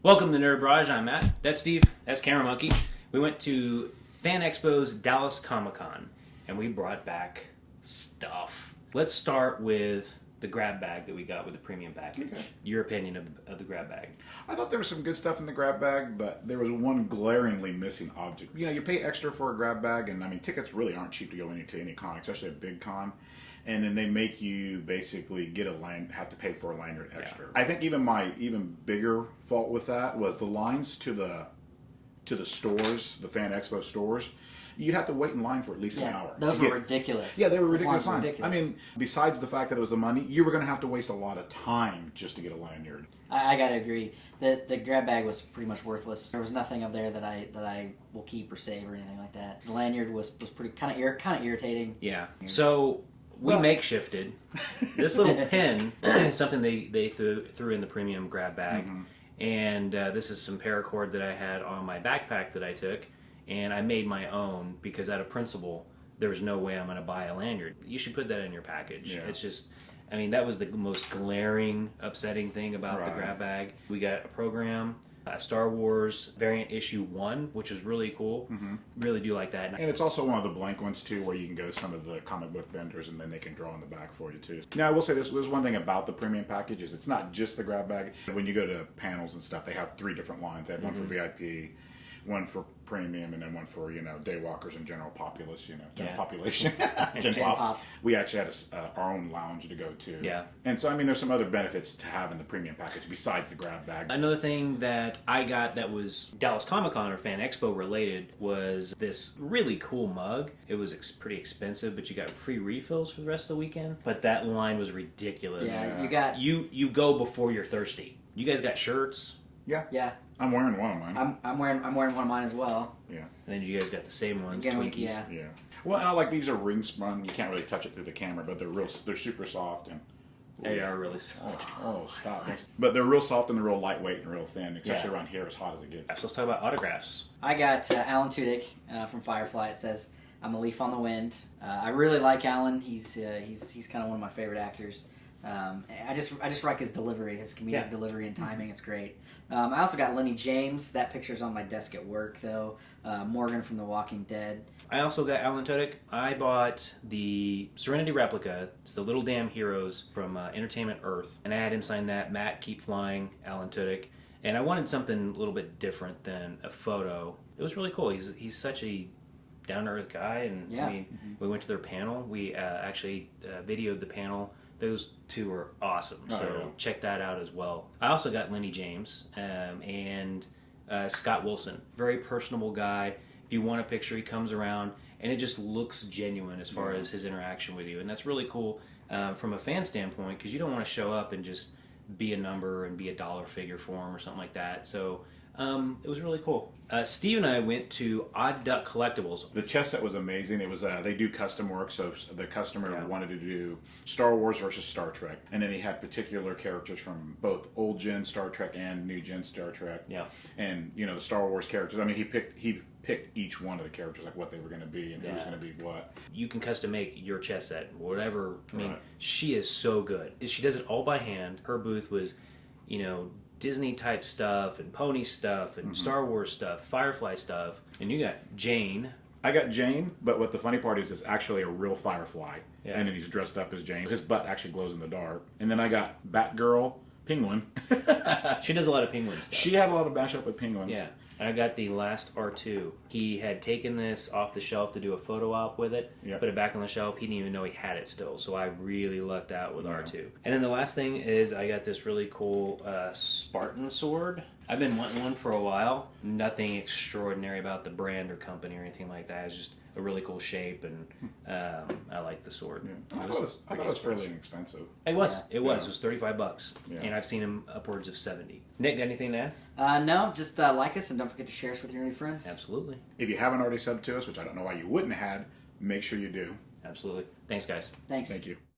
Welcome to Barrage. I'm Matt. That's Steve. That's Camera Monkey. We went to Fan Expo's Dallas Comic-Con, and we brought back stuff. Let's start with the grab bag that we got with the premium package. Okay. Your opinion of the grab bag? I thought there was some good stuff in the grab bag, but there was one glaringly missing object. You know, you pay extra for a grab bag, and I mean, tickets really aren't cheap to go into any con, especially a big con. And then they make you basically have to pay for a lanyard extra. Yeah. I think my bigger fault with that was the lines to the stores, the Fan Expo stores. You'd have to wait in line for at least an hour. Those were ridiculous. Yeah, they were ridiculous lines. I mean, besides the fact that it was the money, you were going to have to waste a lot of time just to get a lanyard. I got to agree. The grab bag was pretty much worthless. There was nothing up there that I will keep or save or anything like that. The lanyard was pretty kind of irritating. Yeah. So we makeshifted this little pin. Something they threw in the premium grab bag, and this is some paracord that I had on my backpack that I took. And I made my own because out of principle, there was no way I'm going to buy a lanyard. You should put that in your package. Yeah. It's just, I mean, that was the most glaring, upsetting thing about the grab bag. We got a program, Star Wars Variant Issue 1, which was really cool. Really do like that. And it's also one of the blank ones, too, where you can go to some of the comic book vendors and then they can draw on the back for you, too. Now, I will say this. There's one thing about the premium package is it's not just the grab bag. When you go to panels and stuff, they have 3 different lines. They have one for VIP, one for premium, and then one for, daywalkers and general populace, general population. Gen Pop. We actually had our own lounge to go to. Yeah. And so, I mean, there's some other benefits to having the premium package besides the grab bag. Another thing that I got that was Dallas Comic-Con or Fan Expo related was this really cool mug. It was pretty expensive, but you got free refills for the rest of the weekend. But that line was ridiculous. Yeah, you go before you're thirsty. You guys got shirts? Yeah. I'm wearing one of mine. I'm wearing one of mine as well. Yeah. And then you guys got the same ones, Again, Twinkies. Yeah. Well, and I like these are ring spun. You can't really touch it through the camera, but they're super soft and they are really soft. Oh, stop! But they're real soft and they're real lightweight and real thin, especially around here as hot as it gets. So let's talk about autographs. I got Alan Tudyk from Firefly. It says, "I'm a leaf on the wind." I really like Alan. He's kind of one of my favorite actors. I just like his delivery, his comedic delivery and timing. It's great. I also got Lenny James. That picture's on my desk at work, though. Morgan from The Walking Dead. I also got Alan Tudyk. I bought the Serenity replica. It's the Little Damn Heroes from Entertainment Earth. And I had him sign that. Matt, keep flying, Alan Tudyk. And I wanted something a little bit different than a photo. It was really cool. He's such a down-to-earth guy. And I mean, we went to their panel. We actually videoed the panel. Those two are awesome, so check that out as well. I also got Lenny James and Scott Wilson. Very personable guy. If you want a picture, he comes around, and it just looks genuine as far as his interaction with you. And that's really cool from a fan standpoint, because you don't want to show up and just be a number and be a dollar figure for him or something like that. So it was really cool. Steve and I went to Odd Duck Collectibles. The chess set was amazing. It was they do custom work, so the customer wanted to do Star Wars versus Star Trek, and then he had particular characters from both old gen Star Trek and new gen Star Trek. Yeah, and the Star Wars characters. I mean, he picked each one of the characters, like what they were going to be and who was going to be what. You can custom make your chess set, whatever. I mean, she is so good. She does it all by hand. Her booth was, Disney type stuff and pony stuff and Star Wars stuff, Firefly stuff, and you got Jane. I got Jane, but what the funny part is, it's actually a real Firefly, and then he's dressed up as Jane. His butt actually glows in the dark. And then I got Batgirl, Penguin. She does a lot of penguin stuff. She had a lot of mashup with penguins. Yeah. I got the last R2. He had taken this off the shelf to do a photo op with it, put it back on the shelf. He didn't even know he had it still, so I really lucked out with R2. And then the last thing is I got this really cool Spartan sword. I've been wanting one for a while. Nothing extraordinary about the brand or company or anything like that. It's just a really cool shape, and I like the sword. Yeah. I thought it was fairly inexpensive. It was. It was $35, and I've seen them upwards of 70. Nick, got anything to add? No, just like us and don't forget to share us with your new friends. Absolutely. If you haven't already subbed to us, which I don't know why you wouldn't have had, make sure you do. Absolutely. Thanks, guys. Thanks. Thank you.